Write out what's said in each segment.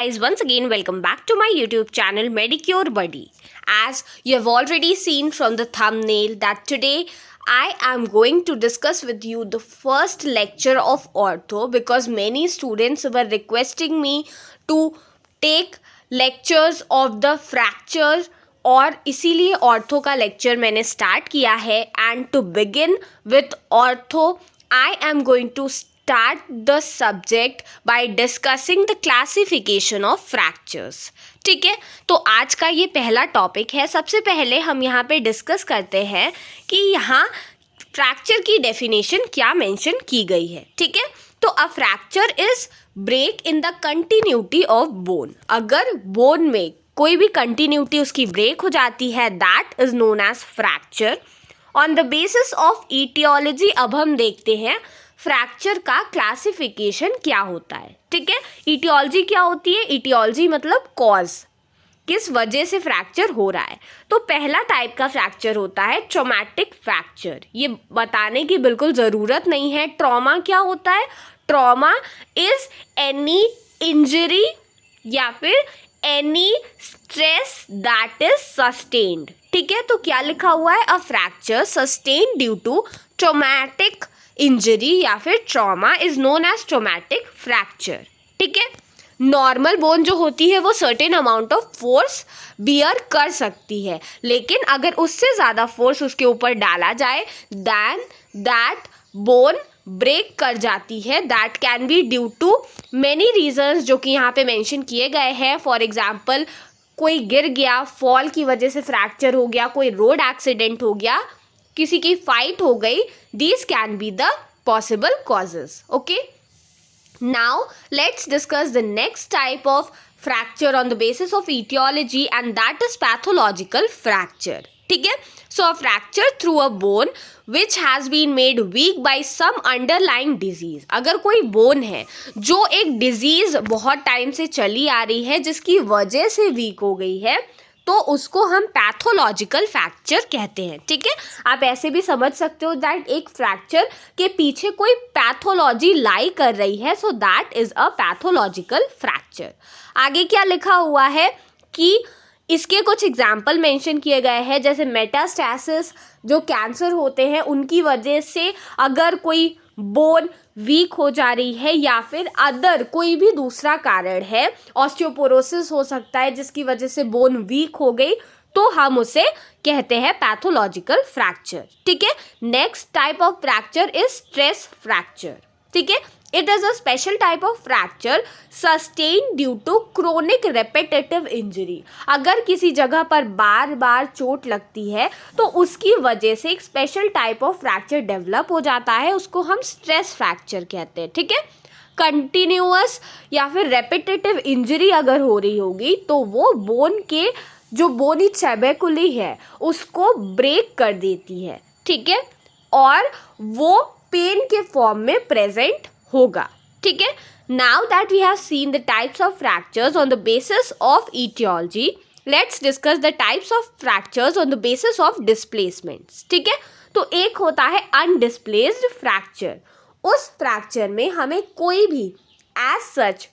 Guys, once again, welcome back to my YouTube channel Medicure Buddy. As you have already seen from the thumbnail, that today I am going to discuss with you the first lecture of ortho because many students were requesting me to take lectures of the fracture और इसीलिए ortho का lecture मैंने start किया है. And to begin with ortho I am going to start the subject by discussing the classification of fractures. ठीक है, तो आज का ये पहला टॉपिक है. सबसे पहले हम यहाँ पे डिस्कस करते हैं कि यहाँ फ्रैक्चर की डेफिनेशन क्या मेंशन की गई है. ठीक है, तो a fracture is break in the continuity of bone. अगर बोन में कोई भी कंटिन्यूटी उसकी ब्रेक हो जाती है, that is known as fracture. On the basis of aetiology अब हम देखते हैं फ्रैक्चर का क्लासिफिकेशन क्या होता है. ठीक है, ईटियोलॉजी क्या होती है? ईटियोलॉजी मतलब कॉज, किस वजह से फ्रैक्चर हो रहा है. तो पहला टाइप का फ्रैक्चर होता है ट्रॉमेटिक फ्रैक्चर. ये बताने की बिल्कुल ज़रूरत नहीं है. ट्रॉमा क्या होता है? ट्रॉमा इज एनी इंजरी या फिर any stress that is sustained. ठीक है, तो क्या लिखा हुआ है? A fracture sustained due to traumatic injury या फिर trauma is known as traumatic fracture. ठीक है, नॉर्मल बोन जो होती है वो certain amount of force bear कर सकती है, लेकिन अगर उससे ज़्यादा फोर्स उसके ऊपर डाला जाए देन दैट बोन ब्रेक कर जाती है. That can be due to many reasons जो कि यहाँ पे मेंशन किए गए हैं. फॉर एग्जाम्पल, कोई गिर गया, फॉल की वजह से फ्रैक्चर हो गया, कोई रोड एक्सीडेंट हो गया, किसी की फाइट हो गई. These can be the possible causes. Okay, now let's discuss the next type of fracture on the basis of etiology, and that is pathological fracture. ठीक है, so a fracture through a bone which has been made weak by some underlying disease. अगर कोई bone है जो एक disease बहुत time से चली आ रही है जिसकी वजह से वीक हो गई है, तो उसको हम पैथोलॉजिकल फ्रैक्चर कहते हैं. ठीक है, आप ऐसे भी समझ सकते हो दैट एक फ्रैक्चर के पीछे कोई पैथोलॉजी लाई कर रही है, so that is a pathological fracture. आगे क्या लिखा हुआ है कि इसके कुछ एग्जाम्पल मेंशन किए गए हैं, जैसे मेटास्टैसिस, जो कैंसर होते हैं उनकी वजह से अगर कोई बोन वीक हो जा रही है, या फिर अदर कोई भी दूसरा कारण है, ऑस्टियोपोरोसिस हो सकता है जिसकी वजह से बोन वीक हो गई, तो हम उसे कहते हैं पैथोलॉजिकल फ्रैक्चर. ठीक है, next type of fracture is stress fracture. ठीक है, it is a special type of fracture sustain due to chronic repetitive injury. अगर किसी जगह पर बार बार चोट लगती है तो उसकी वजह से एक special type of fracture develop हो जाता है, उसको हम स्ट्रेस फ्रैक्चर कहते हैं. ठीक है, कंटिन्यूअस या फिर रेपिटेटिव इंजरी अगर हो रही होगी तो वो बोन के जो बोनी चैबेकुली है उसको ब्रेक कर देती है. ठीक है, और वो पेन के फॉर्म में प्रेजेंट होगा. ठीक है, now that we have seen the types of fractures on the basis of aetiology, let's discuss the types of fractures on the basis of displacements. ठीक है, तो एक होता है अनडिस्प्लेस्ड फ्रैक्चर. उस फ्रैक्चर में हमें कोई भी एज सच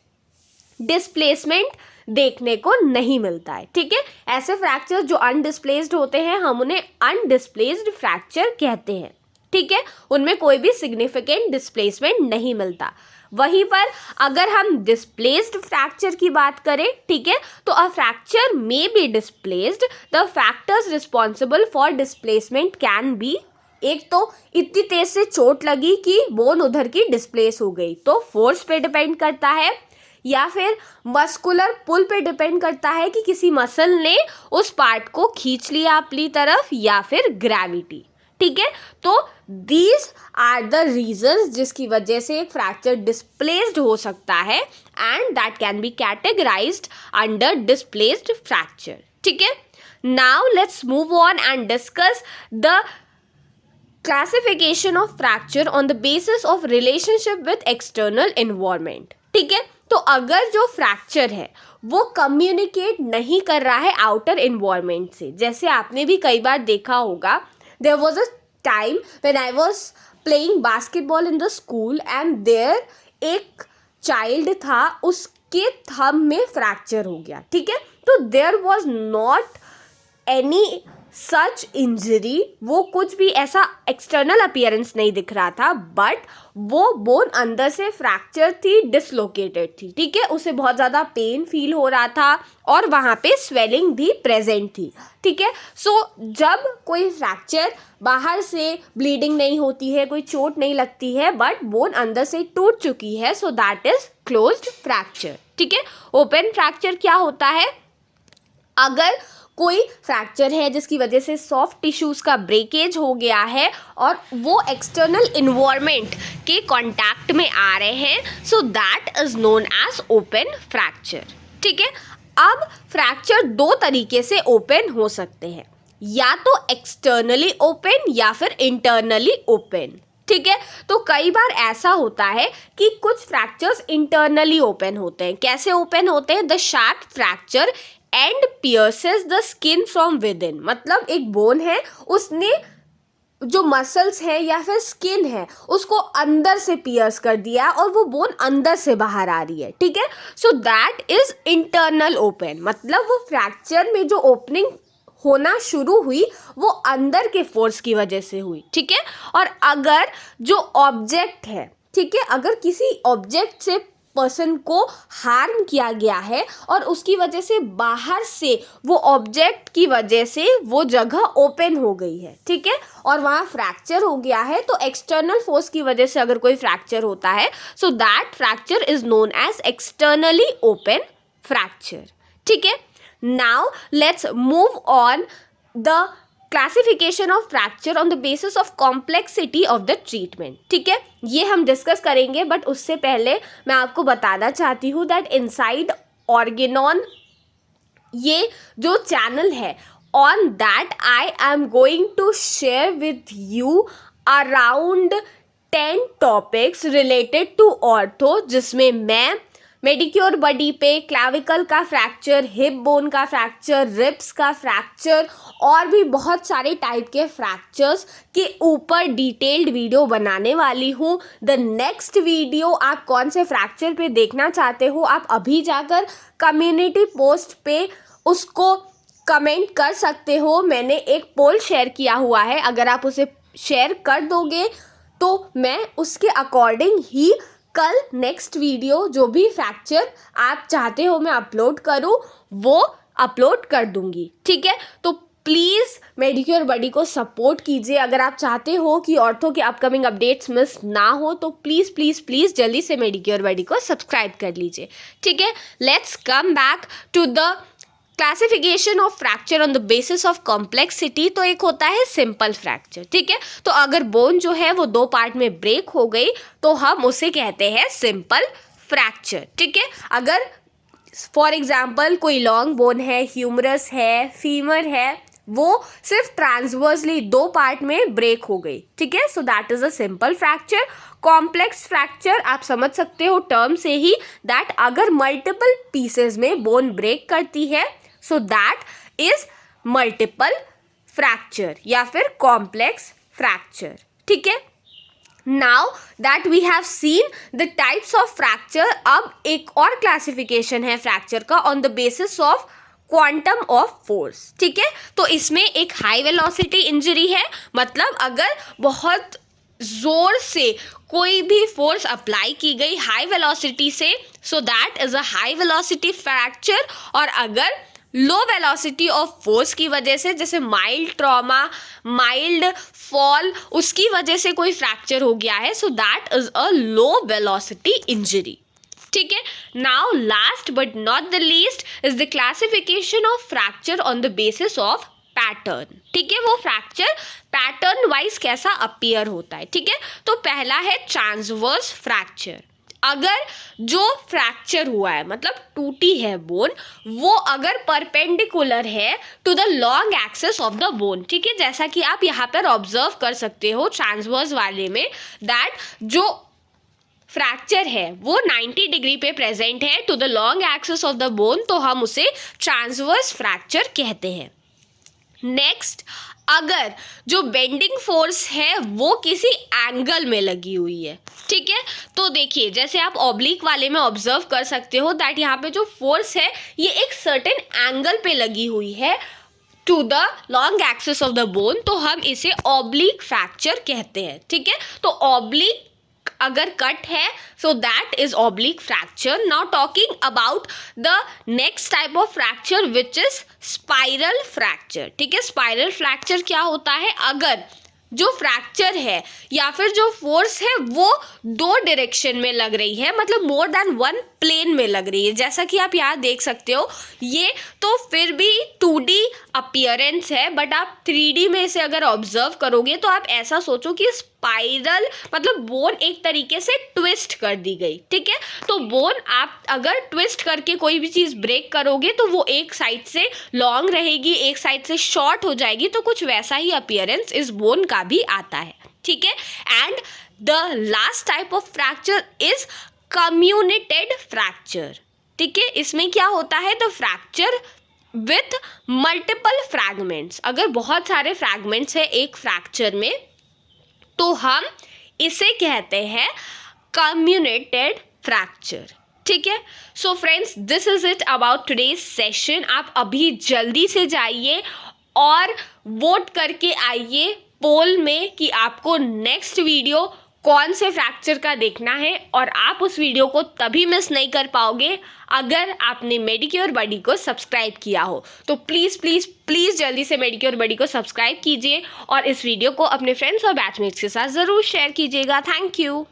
डिस्प्लेसमेंट देखने को नहीं मिलता है. ठीक है, ऐसे फ्रैक्चर जो अनडिस्प्लेस्ड होते हैं हम उन्हें अनडिस्प्लेस्ड फ्रैक्चर कहते हैं. ठीक है, उनमें कोई भी सिग्निफिकेंट डिस्प्लेसमेंट नहीं मिलता. वहीं पर अगर हम डिस्प्लेस्ड फ्रैक्चर की बात करें, ठीक है, तो a fracture may be displaced. The factors responsible for displacement can be, एक तो इतनी तेज से चोट लगी कि बोन उधर की डिस्प्लेस हो गई, तो फोर्स पे डिपेंड करता है, या फिर मस्कुलर पुल पे डिपेंड करता है कि किसी मसल ने उस पार्ट को खींच लिया अपनी तरफ, या फिर ग्रेविटी. ठीक है, तो दीज आर द रीजंस जिसकी वजह से एक फ्रैक्चर डिस्प्लेस्ड हो सकता है, and that can B categorised under displaced fracture. ठीक है, now let's move on and discuss the classification of fracture on the basis of relationship with external environment. ठीक है, तो अगर जो फ्रैक्चर है वो कम्युनिकेट नहीं कर रहा है आउटर एनवायरनमेंट से, जैसे आपने भी कई बार देखा होगा, there was a time when I was playing basketball in the school and there एक child था, उस के थंब में फ्रैक्चर हो गया, ठीक है। तो there was not any such injury, वो कुछ भी ऐसा एक्सटर्नल अपीयरेंस नहीं दिख रहा था, बट वो बोन अंदर से फ्रैक्चर थी, डिसलोकेटेड थी, ठीक है। उसे बहुत ज़्यादा पेन फील हो रहा था और वहाँ पे स्वेलिंग भी प्रेजेंट थी, ठीक है। सो जब कोई फ्रैक्चर बाहर से ब्लीडिंग नहीं होती है, कोई चोट नहीं लगती है, बट बोन अंदर से टूट चुकी है, so that is closed fracture, ठीक है। ओपन फ्रैक्चर क्या होता है? अगर कोई फ्रैक्चर है जिसकी वजह से सॉफ्ट टिश्यूज़ का ब्रेकेज हो गया है और वो एक्सटर्नल इन्वायरमेंट के कांटेक्ट में आ रहे हैं, so that is known as open fracture, ठीक है। अब फ्रैक्चर दो तरीके से ओपन हो सकते हैं, या तो एक्सटर्नली ओपन या फिर इंटरनली ओपन, ठीक है। तो कई बार ऐसा होता है कि कुछ फ्रैक्चर्स इंटरनली ओपन होते हैं। कैसे ओपन होते हैं? The sharp fracture and pierces the skin from with in, मतलब एक बोन है, उसने जो मसल्स है या फिर स्किन है उसको अंदर से पियर्स कर दिया और वो बोन अंदर से बाहर आ रही है, ठीक है। So that is internal open, मतलब वो फ्रैक्चर में जो ओपनिंग होना शुरू हुई वो अंदर के फोर्स की वजह से हुई, ठीक है। और अगर जो ऑब्जेक्ट है, ठीक है, अगर किसी ऑब्जेक्ट से पर्सन को हार्म किया गया है और उसकी वजह से बाहर से वो ऑब्जेक्ट की वजह से वो जगह ओपन हो गई है, ठीक है, और वहाँ फ्रैक्चर हो गया है, तो एक्सटर्नल फोर्स की वजह से अगर कोई फ्रैक्चर होता है, so that fracture is known as externally open fracture, ठीक है। Now let's move on the classification of fracture on the basis of complexity of the treatment, ठीक है। ये हम डिस्कस करेंगे, बट उससे पहले मैं आपको बताना चाहती हूँ दैट इनसाइड ऑर्गेनॉन ये जो चैनल है, on that I am going to share with you around 10 topics related to ortho, जिसमें मैं मेडिक्योर बॉडी पे क्लैविकल का फ्रैक्चर, हिप बोन का फ्रैक्चर, रिब्स का फ्रैक्चर और भी बहुत सारे टाइप के फ्रैक्चर्स के ऊपर डिटेल्ड वीडियो बनाने वाली हूँ। द नेक्स्ट वीडियो आप कौन से फ्रैक्चर पे देखना चाहते हो, आप अभी जाकर कम्युनिटी पोस्ट पे उसको कमेंट कर सकते हो। मैंने एक पोल शेयर किया हुआ है, अगर आप उसे शेयर कर दोगे तो मैं उसके अकॉर्डिंग ही कल नेक्स्ट वीडियो जो भी फ्रैक्चर आप चाहते हो मैं अपलोड करूं वो अपलोड कर दूंगी, ठीक है। तो प्लीज़ मेडिक्योर बॉडी को सपोर्ट कीजिए। अगर आप चाहते हो कि ऑर्थो के अपकमिंग अपडेट्स मिस ना हो तो प्लीज़ प्लीज़ प्लीज़ जल्दी से मेडिक्योर बॉडी को सब्सक्राइब कर लीजिए, ठीक है। Let's come back to the classification of fracture on the basis of complexity. तो एक होता है सिंपल फ्रैक्चर, ठीक है। तो अगर बोन जो है वो दो पार्ट में ब्रेक हो गई तो हम उसे कहते हैं सिंपल फ्रैक्चर, ठीक है। अगर फॉर एग्जाम्पल कोई लॉन्ग बोन है, ह्यूमरस है, फीमर है, वो सिर्फ ट्रांसवर्सली दो पार्ट में ब्रेक हो गई, ठीक है, so that is a simple fracture. Complex fracture आप समझ सकते हो टर्म से ही, दैट अगर मल्टीपल पीसेस में बोन ब्रेक करती है so that is multiple fracture या फिर कॉम्प्लेक्स फ्रैक्चर, ठीक है। Now that we have seen the types of fracture, अब एक और क्लासिफिकेशन है फ्रैक्चर का on the basis of quantum of force, ठीक है। तो इसमें एक हाई वेलोसिटी इंजरी है, मतलब अगर बहुत जोर से कोई भी फोर्स अप्लाई की गई हाई वेलोसिटी से, सो that is a high velocity fracture. और अगर लो वेलोसिटी ऑफ फोर्स की वजह से, जैसे माइल्ड ट्रॉमा, माइल्ड फॉल, उसकी वजह से कोई फ्रैक्चर हो गया है, so that is a low velocity injury, ठीक है। Now last but not the least is the classification of fracture on the basis of pattern, ठीक है। वो फ्रैक्चर पैटर्न वाइज कैसा अपीयर होता है, ठीक है। तो पहला है ट्रांसवर्स फ्रैक्चर। अगर जो फ्रैक्चर हुआ है मतलब टूटी है बोन, वो अगर परपेंडिकुलर है to the long axis of the bone, ठीक है, जैसा कि आप यहाँ पर ऑब्जर्व कर सकते हो ट्रांसवर्स वाले में, दैट जो फ्रैक्चर है वो 90 डिग्री पे प्रेजेंट है to the long axis of the bone, तो हम उसे ट्रांसवर्स फ्रैक्चर कहते हैं। नेक्स्ट, अगर जो बेंडिंग फोर्स है वो किसी एंगल में लगी हुई है, ठीक है। तो देखिए जैसे आप ऑब्लिक वाले में ऑब्जर्व कर सकते हो दैट यहाँ पे जो फोर्स है ये एक सर्टेन एंगल पे लगी हुई है to the long axis of the bone, तो हम इसे ऑब्लिक फ्रैक्चर कहते हैं, ठीक है। तो ऑब्लिक अगर कट है so that is oblique fracture. Now talking about the next type of fracture which is spiral fracture, ठीक है। स्पाइरल फ्रैक्चर क्या होता है, अगर जो फ्रैक्चर है या फिर जो फोर्स है वो दो डायरेक्शन में लग रही है, मतलब मोर देन वन प्लेन में लग रही है, जैसा कि आप यहाँ देख सकते हो। ये तो फिर भी 2D अपीयरेंस है, बट आप 3D में इसे अगर ऑब्जर्व करोगे तो आप ऐसा सोचो कि स्पाइरल मतलब बोन एक तरीके से ट्विस्ट कर दी गई, ठीक है। तो बोन आप अगर ट्विस्ट करके कोई भी चीज़ ब्रेक करोगे तो वो एक साइड से लॉन्ग रहेगी, एक साइड से शॉर्ट हो जाएगी, तो कुछ वैसा ही अपीयरेंस इस बोन का भी आता है, ठीक है। And the last type of fracture is comminuted fracture, ठीक है। इसमें क्या होता है, the fracture with multiple fragments, अगर बहुत सारे फ्रैगमेंट्स है एक फ्रैक्चर में तो हम इसे कहते हैं कम्युनिटेड फ्रैक्चर, ठीक है। So friends this is it about today's session. आप अभी जल्दी से जाइए और वोट करके आइए पोल में कि आपको नेक्स्ट वीडियो कौन से फ्रैक्चर का देखना है, और आप उस वीडियो को तभी मिस नहीं कर पाओगे अगर आपने मेडिक्योर बडी को सब्सक्राइब किया हो। तो प्लीज़ प्लीज़ प्लीज़ जल्दी से मेडिक्योर बडी को सब्सक्राइब कीजिए और इस वीडियो को अपने फ्रेंड्स और बैचमेट्स के साथ ज़रूर शेयर कीजिएगा। Thank you.